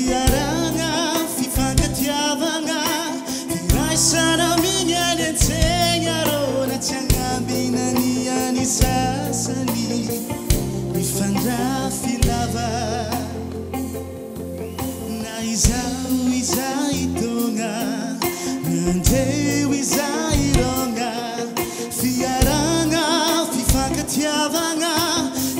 fiaragna fifankatiavagna firaisana mignany antsegna rô na tsy agnambinaniany sasany mifandra filava na izao izay togna nandeo izay rogna fiaragna fifankatiavagna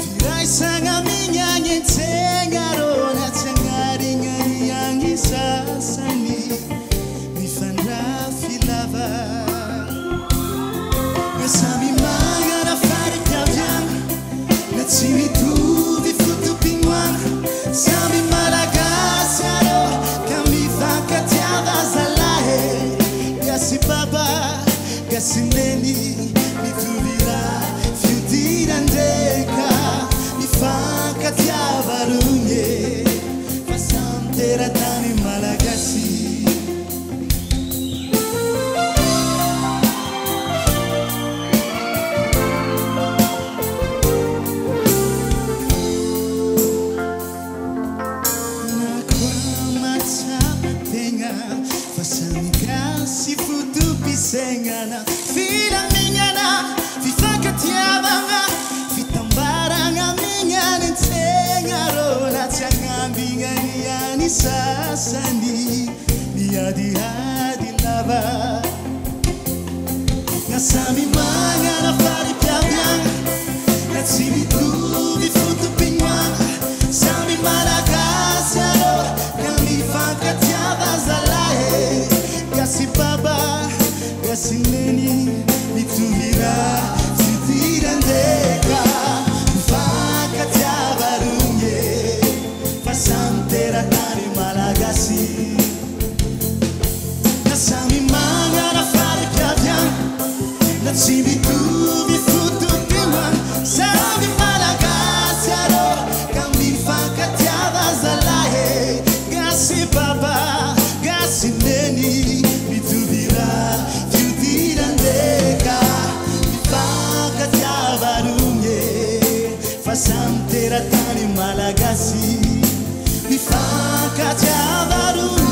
firaisagna mignany antsegna rô na tsy agnarignaniagny sasany mifandra filava na samy magnana faritiaviagna na tsy mitovy fotopignoagna samy malagasy arô ka mifankatiava zalahy gasy baba gasy neny mitovy raha fiodiran-dreka mifankatiava rogny fa samy teratany malagasy Fasamigasy fotopisainana filamignana fifankatiavagna fitambaragna mignany antsegna rô na tsy agnambinaniany sasany miadihady lava na samy magnana faripiaviagna na tsy mitovy fotopignoagna samy malagasy arô ka mifankatiava zalahy gasy baba gasy neny mitovy raha fiodiran-dreka mifankatiava rogny fa samy teratany malagasy na samy magnana faripiaviagna na tsy mitovy fotopignoagna samy malagasy arô ka mifankatiava zalahy gasy baba gasy neny mitovy raha fiodiran-dreka mifankatiava rogny fa samy teratany malagasy mifankatiava rogny